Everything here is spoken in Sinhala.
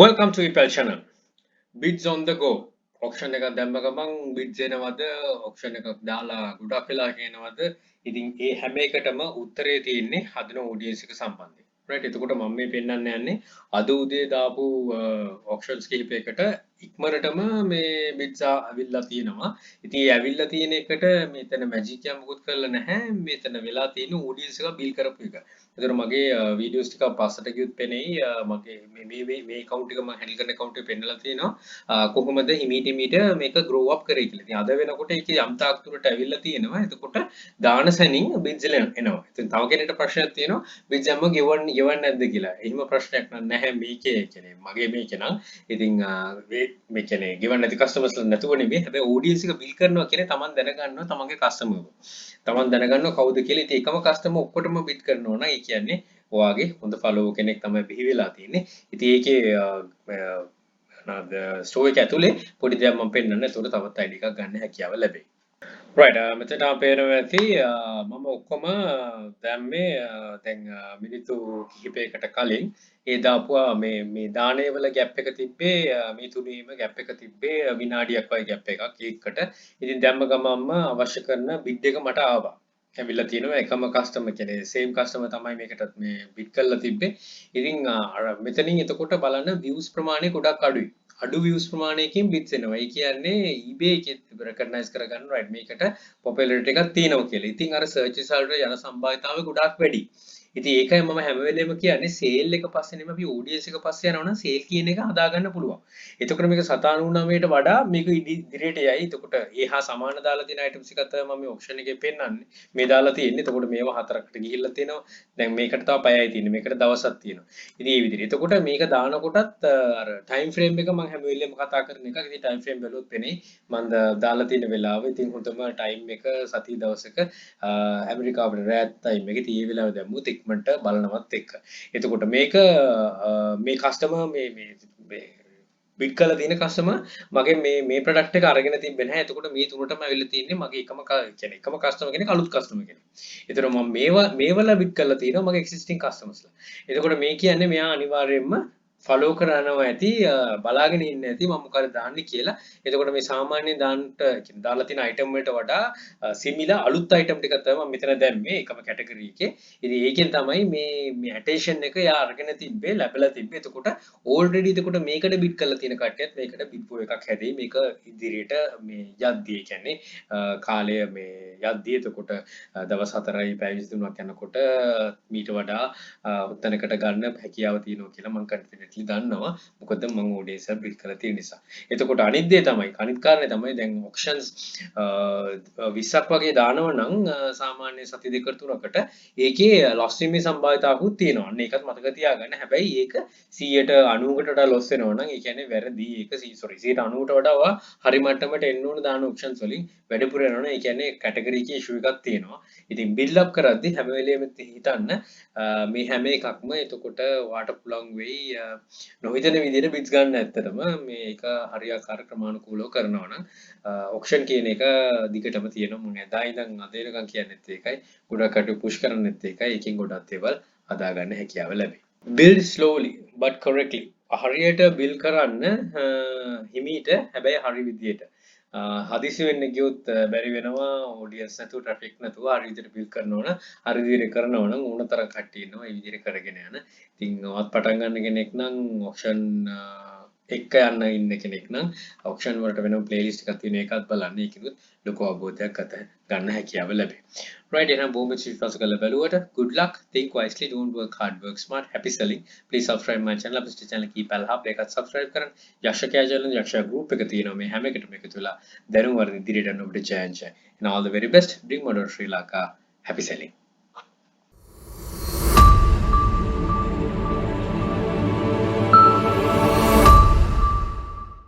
Welcome to Ipel channel. Bids on the go. Auction එකක් දැම්ම ගමන් bids එනවද auction එකක් දාලා ගොඩක් වෙලා කියනවද ඉතින් ඒ හැම එකටම උත්තරේ තියෙන්නේ හදන audience එක සම්බන්ධයෙන්. right එතකොට මම මේ පෙන්නන්න යන්නේ අද උදේ දාපු auctions කිහිපයකට ඉක්මනටම මේ bids අවිල්ලා තියෙනවා. ඉතින් ඒ ඇවිල්ලා තියෙන එකට මෙතන magic එක මොකුත් කරලා නැහැ. මෙතන වෙලා තියෙන audience එක bill කරපු එක. එතකොට මගේ වීඩියෝස් ටික පස්සට ගියොත් පෙනෙයි මගේ මේ account එක මම handle කරන account එක පෙන්නලා තියෙනවා කොහොමද හිමීට මේක grow up කරේ කියලා. ඉතින් අද වෙනකොට ඒකේ යම් තාක් දුරට ඇවිල්ලා තියෙනවා. එතකොට දාන සැනින් bids එනවා. ඉතින් තව කෙනෙක්ට ප්‍රශ්නයක් තියෙනවා bids හැම ගෙවන්නේ නැද්ද කියලා. එහෙම ප්‍රශ්නයක් නැහැ මේකේ කියන්නේ මගේ මේකේ නම්. ඉතින් මේ කියන්නේ ගෙවන්නේ නැති customers නැතුව නෙමෙයි. හැබැයි audience එක bill කරනවා කියන්නේ Taman දැනගන්නවා තමන්ගේ customer. Taman දැනගන්නවා කවුද කියලා. ඉතින් එකම customer ඔක්කොටම bid කරනවා නම් ඒ කියන්නේ ඔයාගේ හොඳ follow කෙනෙක් තමයි බිහි වෙලා තියෙන්නේ. ඉතින් ඒකේ ස්ටෝර් එක ඇතුලේ පොඩි දෙයක් මම පෙන්නන්න. ඒතකොට තවත් ID එකක් ගන්න හැකියාව ලැබෙයි. right මෙතන පේනවා ඇති මම ඔක්කොම දැම්මේ දැන් මිනිත්තු කිහිපයකට කලින් ඒ දාපුවා මේ දාණය වල ગેප් එක තිබ්බේ මේ තුනේම ગેප් එක තිබ්බේ විනාඩියක් වගේ ગેප් එකක් ඒකට. ඉතින් දැම්ම ගමන්ම අවශ්‍ය කරන බිඩ් එක මට ආවා. ඇවිල්ලා තියෙනවා එකම කස්ටමර් කියන්නේ සේම් කස්ටමර් තමයි මේකටත් මේ බිඩ් කරලා තිබ්බේ. ඉතින් මෙතනින් එතකොට බලන්න views ප්‍රමාණය ගොඩක් අඩුයි. අඩු views ප්‍රමාණයකින් bits එනවා. ඒ කියන්නේ eBay එකේ recognize කරගන්න right මේකට popularity එකක් තියෙනවා කියලා. ඉතින් අර search result වල යන සම්භාවිතාවය ගොඩක් වැඩි. ඉතින් ඒකයි මම හැම වෙලේම කියන්නේ sale එක පස්සේ නෙමෙයි අපි audience එක පස්සේ යනවා නම් sale කියන එක හදාගන්න පුළුවන්. එතකොට මේක 799ට වඩා මේක ඉදිරියට යයි. එතකොට ඒහා සමාන දාලා තියෙන items එකක් තමයි මම මේ auction එකේ පෙන්නන්නේ. මේ දාලා තියෙන්නේ. එතකොට මේවා හතරකට ගිහිල්ලා තියෙනවා. දැන් මේකට තව පැයයි තියෙන්නේ. මේකට දවසක් තියෙනවා. ඉතින් මේ විදිහට. එතකොට මේක දානකොටත් අර time frame එක මම හැම වෙලේම කතා කරන එක. ඉතින් time frame බැලුවොත් වෙන්නේ මම දාලා තියෙන වෙලාව. ඉතින් හොඳම time එක සති දවසක ඇමරිකාවේ රෑත් time එකේ tie වෙලාව දැම්මුත් ඉක්මනට බලනවත් එක්ක. එතකොට මේක මේ කස්ටමර් මේ බිඩ් කරලා තියෙන කස්ටමර් මගේ මේ ප්‍රොඩක්ට් එක අරගෙන තිබ්බේ නැහැ. එතකොට මේ තුනටම ඇවිල්ලා තියෙන්නේ මගේ එකම කස්ටමර් කෙනෙක් අලුත් කස්ටමර් කෙනෙක්. ඒතර මම මේවල බිඩ් කරලා තියෙනවා මගේ එක්සිස්ටිං කස්ටමර්ස්ලා. එතකොට මේ කියන්නේ මෙයා අනිවාර්යයෙන්ම ෆලෝ කරනවා ඇති බලාගෙන ඉන්න ඇති මම මොකද දාන්නේ කියලා. එතකොට මේ සාමාන්‍යයෙන් දාලා තියෙන item වලට වඩා similar අලුත් item ටිකක් තමයි මම මෙතන දැම්මේ එකම category එකේ. ඉතින් ඒකෙන් තමයි මේ attention එක යා අරගෙන තිබ්බේ ලැබලා තිබ්බේ. එතකොට already එතකොට මේකට bid කරලා තියෙන කට්ටියත් මේකට bid පෝ එකක් හැදෙයි. මේක ඉදිරියට මේ යද්දී කියන්නේ කාලය මේ යද්දී එතකොට දවස් 4යි පැය 23ක් යනකොට මීට වඩා උත්තනකට ගන්න හැකියාව තියෙනවා කියලා මම confident දන්නවා මොකද මම audience එක build කරලා තියෙන නිසා. එතකොට අනිත් දේ තමයි අනිත් කාරණේ තමයි දැන් auctions 20ක් වගේ දානව නම් සාමාන්‍ය සති දෙක තුනකට ඒකේ loss වීමේ සම්භාවිතාවකුත් තියෙනවා. අන්න ඒකත් මතක තියාගන්න. හැබැයි ඒක 190කට වඩා loss වෙනවා නම් ඒ කියන්නේ වැරදි ඒක 190ට වඩා හරි මට්ටමට එන්න ඕන දාන auctions වලින් වැඩිපුර යනවා නම් ඒ කියන්නේ category එකේ issue එකක් තියෙනවා. ඉතින් build up කරද්දි හැම වෙලේම හිතන්න මේ හැම එකක්ම එතකොට ඔයාට පුළුවන් වෙයි නොහිතන විදිහට බිට්ස් ගන්න ඇත්තටම මේක හරියාකාර ක්‍රමානුකූලව කරනවා නම් ඔක්ෂන් කියන එක දිගටම තියෙනවා මම එදා ඉඳන් අද වෙනකන් කියන්නේත් ඒකයි ගොඩක් අට පුෂ් කරන්නේත් ඒකයි එකකින් ගොඩක් දේවල් හදා ගන්න හැකියාව ලැබේ build slowly but correctly හරියට build කරන්න හිමීට හැබැයි හරි විදියට හදිසි වෙන්න ගියොත් බැරි වෙනවා ඔඩියන්ස් නැතුව ට්‍රැෆික් නැතුව හරි විදිහට බිල්ඩ් කරනවා නම් හරි විදිහට කරනවා නම් ඕනතරම් කට්ටිය ඉන්නවා ඒ විදිහට කරගෙන යන. ඉතින් ඔයත් පටන් ගන්න කෙනෙක් නම් ඔක්ෂන් එක යන්න ඉන්න කෙනෙක් නම් ඔක්ෂන් වලට වෙනම ප්ලේලිස්ට් එකක් තියෙන එකත් බලන්න. ඒකිනුත් ලොකු අවබෝධයක් ගන්න හැකියාව ලැබේ. right එහෙනම් බොහොම සිල්පස් කරලා බලුවට good luck think wisely don't work hard work smart happy selling please subscribe my channel අපේ channel කීපල් හබ් එකත් subscribe කරන්න. යක්ෂකයා channel යක්ෂයා group එක තියෙනවා මේ හැම එකටම එකතු වෙලා දැනුම් වර්ධන ඉදිරියට යන්න ඔබට ජයන්ජය and all the very best bring modern Sri Lanka happy selling